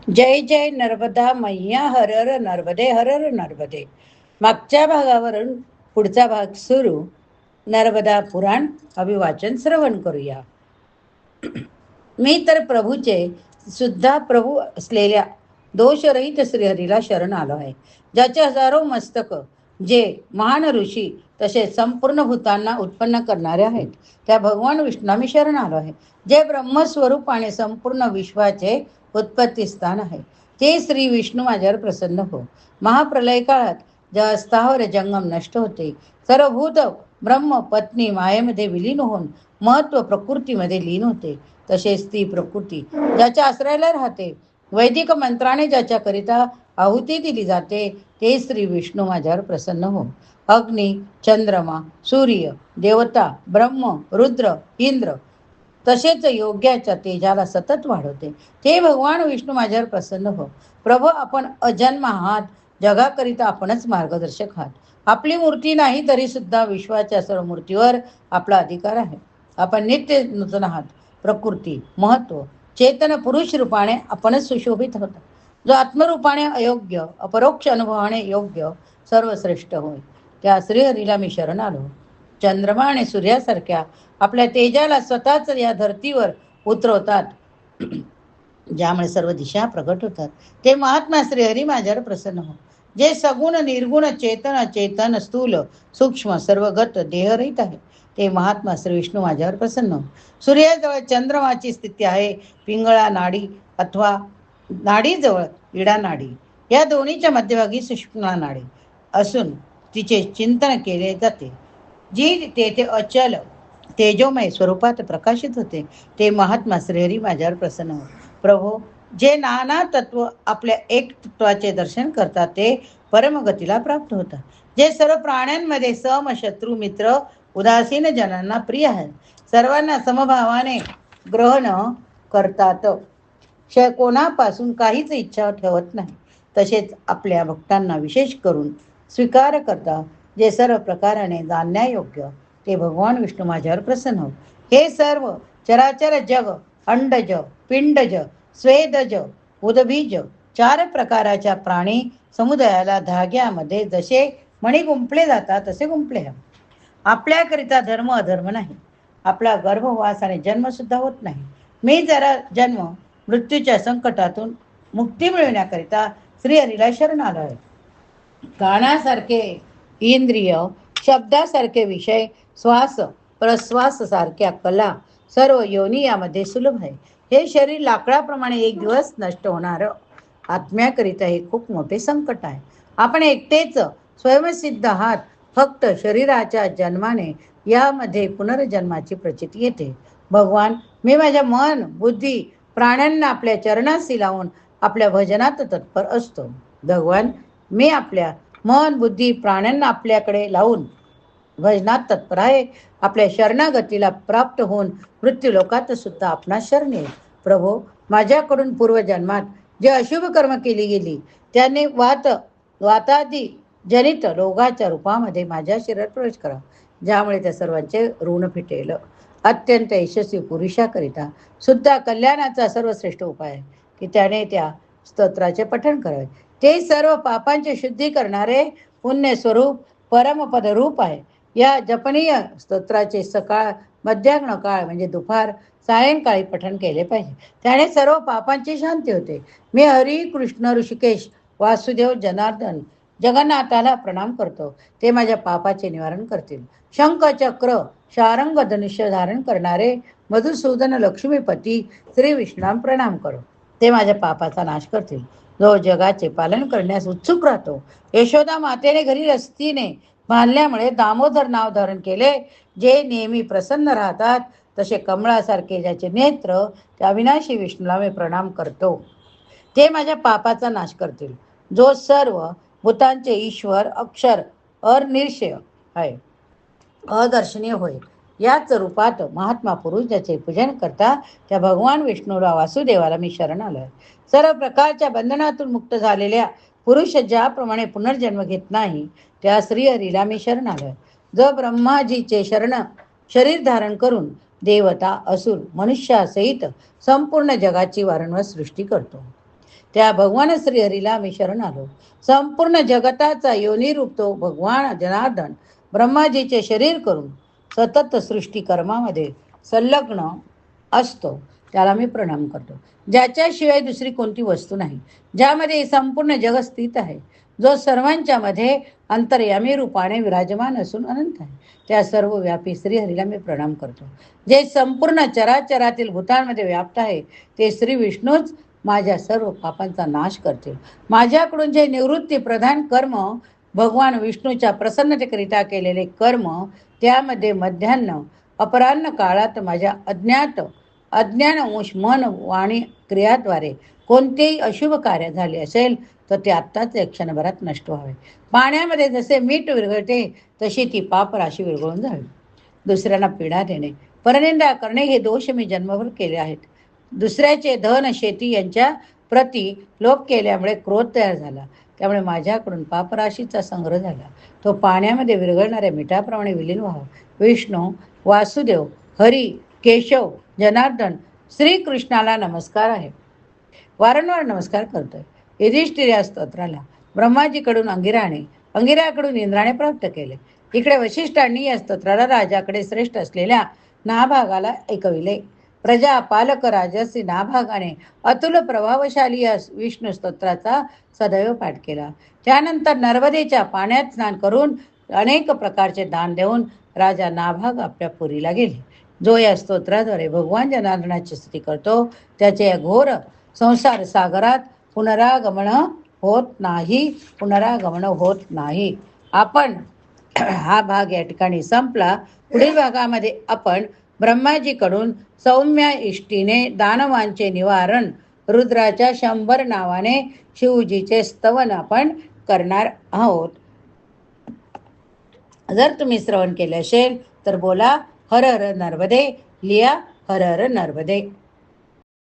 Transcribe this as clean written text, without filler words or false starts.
जय जय नर्मदा मैया हरर नर्मदे हरर नर्मदे. मागच्या भागावरून पुढचा भाग सुरू. नर्मदा पुराण अभिवाचन श्रवण करूया. मी तर प्रभूचे सुद्धा प्रभू असलेल्या दोषरहित श्रीहरीला शरण आलो आहे, ज्याचे हजारो मस्तक जे महान ऋषी तसे संपूर्ण भूतांना उत्पन्न करणारे आहेत, त्या भगवान विष्णू मी शरण आलो आहे, जे ब्रह्मस्वरूप आणि संपूर्ण विश्वाचे उत्पत्ती स्थान आहे. ते श्री विष्णू माझ्यावर प्रसन्न हो. महाप्रलय काळात जेव्हा स्थावर जंगम नष्ट होते, सर्व भूत ब्रह्म पत्नी मायेमध्ये विलीन होऊन महत्व प्रकृतीमध्ये लीन होते, तसेच ती प्रकृती ज्याच्या आश्रयाला राहते, वैदिक मंत्राने ज्याच्याकरिता आहुती दिली जाते, ते श्री विष्णू माझ्यावर प्रसन्न हो. अग्नी, चंद्रमा, सूर्य, देवता, ब्रह्म, रुद्र, इंद्र तसेच योग्याच्या तेजाला सतत वाढवते, ते भगवान विष्णू माझ्यावर प्रसन्न हो. प्रभू, आपण अजन्म आहात, जगाकरिता आपणच मार्गदर्शक आहात. आपली मूर्ती नाही तरी सुद्धा विश्वाच्या सर्व मूर्तीवर आपला अधिकार आहे. आपण नित्य नूतन आहात. प्रकृती, महत्व, चेतन पुरुष रूपाने आपणच सुशोभित होता. जो आत्मरूपाने अयोग्य, अपरोक्ष अनुभवाने योग्य, सर्वश्रेष्ठ होय, त्या श्रीहरीला मी शरण आलो. चंद्रमा आणि सूर्यासारख्या आपल्या तेजाला स्वतःच या धर्तीवर उतरवतात, ज्यामुळे सर्व दिशा प्रगट होतात, ते महात्मा श्रीहरी माझ्यावर प्रसन्न हो. जे सगुण निर्गुण चेतन चेतन स्थूल सूक्ष्म सर्वगत देहरहित आहे, ते महात्मा श्री विष्णू माझ्यावर प्रसन्न हो. सूर्याजवळ चंद्रमाची स्थिती आहे पिंगळा नाडी अथवा नाडीजवळ इडा नाडी, या दोन्हीच्या मध्यभागी सुषुम्ना नाडी असून तिचे चिंतन केले जाते. जी तेथे अचल तेजोमय स्वरूपात प्रकाशित होते, ते महात्मा श्रीहरी माझ्यावर प्रसन्न हो. प्रभो, जे नाना तत्व आपल्या एक तत्वाचे दर्शन करतात, ते परमगतीला प्राप्त होतात. जे सर्व प्राण्यांमध्ये सम शत्रू मित्र उदासीन जनांना प्रिय आहेत, सर्वांना समभावाने ग्रहण करतात, कोणापासून काहीच इच्छा ठेवत नाही, तसेच आपल्या भक्तांना विशेष करून स्वीकार करता, जे सर्व प्रकाराने जाणण्यायोग्य, ते भगवान विष्णू माझ्यावर प्रसन्न हो. हे सर्व चराचर जग, अंडज, पिंडज, स्वेदज, उदबीज, चार प्रकाराच्या प्राणी समुदायाला धाग्यामध्ये जसे मणी गुंफले जातात, तसे गुंफले आहे. आपल्याकरिता धर्म अधर्म नाही, आपला गर्भवास आणि जन्म सुद्धा होत नाही. मी जरा जन्म मृत्यूच्या संकटातून मुक्ती मिळवण्याकरिता श्रीहरीला शरण आलो आहे. कानासारखे इंद्रिय, शब्दासारखे विषय, श्वास प्रश्वास सारख्या कला सर्व योनी यामध्ये सुलभ आहे. हे शरीर लाकडाप्रमाणे एक दिवस नष्ट होणार, आत्म्याकरिता हे खूप मोठे संकट आहे. आपण एकटेच स्वयंसिद्ध आहात. फक्त शरीराच्या जन्माने यामध्ये पुनर्जन्माची प्रचिती येते. भगवान, मी माझ्या मन बुद्धी प्राण्यांना आपल्या चरणाशी लावून आपल्या भजनात तत्पर असतो. भगवान, मी आपल्या मन बुद्धी प्राण्यांना आपल्याकडे लावून भजनात तत्पर आहे. आपल्या शरणागतीला प्राप्त होऊन मृत्यू लोकात सुद्धा आपणा शरण येईल. प्रभो, माझ्याकडून पूर्वजन्मात जे अशुभ कर्म केली गेली, त्याने वातादी जनित रोगाच्या रूपामध्ये माझ्या शरीरात प्रवेश करा, ज्यामुळे त्या सर्वांचे ऋण फिटेल. अत्यंत यशस्वी पुरुषाकरिता सुद्धा कल्याणाचा सर्वश्रेष्ठ उपाय आहे की त्याने त्या स्तोत्राचे पठण करावे. ते सर्व पापांचे शुद्धी करणारे पुण्य स्वरूप परमपद रूप आहे. या जपनीय स्तोत्राचे सकाळ मध्याग्न काळ म्हणजे दुपार सायंकाळी पठण केले पाहिजे, त्याने सर्व पापांची शांती होते. मी हरी कृष्ण ऋषिकेश वासुदेव जनार्दन जगन्नाथाला प्रणाम करतो. ते माझ्या पापाचे निवारण करतील. शंख चक्र शारंग धनुष्य धारण करणारे मधुसूदन लक्ष्मीपती श्री विष्णू प्रणाम करो. ते माझ्या पापाचा नाश करतील. जो जगाचे पालन करण्यास उत्सुक राहतो, यशोदा मातेने घरी रस्तीने बांधल्यामुळे दामोदर नाव धारण केले. जे नेहमी प्रसन्न राहतात, तसे कमळासारखे ज्याचे नेत्र, त्या अविनाशी विष्णूला मी प्रणाम करतो. ते माझ्या पापाचा नाश करतील. जो सर्व भूतांचे ईश्वर अक्षर अनिर्षय आहे, अदर्शनीय होय, याच रूपात महात्मा पुरुष ज्याचे पूजन करता, त्या भगवान विष्णूला वासुदेवाला मी शरण आलो आहे. सर्व प्रकारच्या बंधनातून मुक्त झालेल्या पुरुष ज्याप्रमाणे पुनर्जन्म घेत नाही, त्या श्रीहरीला मी शरण आलो आहे. जो ब्रह्माजीचे शरीर धारण करून देवता असुर मनुष्यासहित संपूर्ण जगाची वारंवार सृष्टी करतो, त्या भगवान श्रीहरीला मी शरण आलो. संपूर्ण जगताचा योनी रूप तो भगवान जनार्दन ब्रह्माजीचे शरीर करून सतत सृष्टी कर्मामध्ये संलग्न असतो, त्याला मी प्रणाम करतो. ज्याच्याशिवाय दुसरी कोणती वस्तू नाही, ज्यामध्ये संपूर्ण जग स्थित आहे, जो सर्वांच्या मध्ये अंतर्यामी रूपाने विराजमान असून अनंत आहे, त्या सर्व व्यापी श्रीहरीला मी प्रणाम करतो. जे संपूर्ण चराचरातील भूतांमध्ये व्याप्त आहे, ते श्री विष्णूच माझ्या सर्व पापांचा नाश करतील. माझ्याकडून जे निवृत्ती प्रधान कर्म, भगवान विष्णूच्या प्रसन्नतेकरिता केलेले कर्म, त्यामध्ये मध्यान्ह अपराह्न काळात माझ्या अज्ञानवश मन वाणी क्रियाद्वारे कोणतेही अशुभ कार्य झाले असेल तर ते आत्ताच एक क्षणभरात नष्ट व्हावे. पाण्यामध्ये जसे मीठ विरघळते तशी ती पाप राशी विरघळून जावी. दुसऱ्यांना पीडा देणे, परनिंदा करणे हे दोष मी जन्मभर केले आहेत. दुसऱ्याचे धन शेती यांच्या प्रती लोभ केल्यामुळे क्रोध तयार झाला, त्यामुळे माझ्याकडून पापराशीचा संग्रह झाला. तो पाण्यामध्ये विरघळणाऱ्या मिठाप्रमाणे विलीन व्हावा. विष्णू, वासुदेव, हरी, केशव, जनार्दन, श्रीकृष्णाला नमस्कार आहे, वारंवार नमस्कार करतोय. युधिष्ठिर या स्तोत्राला ब्रह्माजीकडून अंगिराने, अंगिराकडून इंद्राने प्राप्त केले. इकडे वशिष्ठांनी या स्तोत्राला राजाकडे श्रेष्ठ असलेल्या नाभागाला ऐकविले. प्रजा पालक राजसी नाभागाने अतुल प्रभावशाली या विष्णू स्तोत्राचा सदैव पाठ केला. त्यानंतर नर्मदेच्या पाण्यात स्नान करून अनेक प्रकारचे दान देऊन राजा नाभाग आपल्या पुरीला गेले. जो या स्तोत्राद्वारे भगवान जनार्दनाची स्तुती करतो, त्याचे या घोर संसार सागरात पुनरागमन होत नाही. आपण हा भाग या ठिकाणी संपला. पुढील भागामध्ये आपण ब्रह्माजीकडून सौम्य इष्टीने दानवांचे निवारण, रुद्राच्या 100 नावाने शिवजीचे स्तवन आपण करणार आहोत. जर तुम्ही श्रवण केले असेल तर बोला हर हर नर्मदे, लिया हर हर नर्मदे.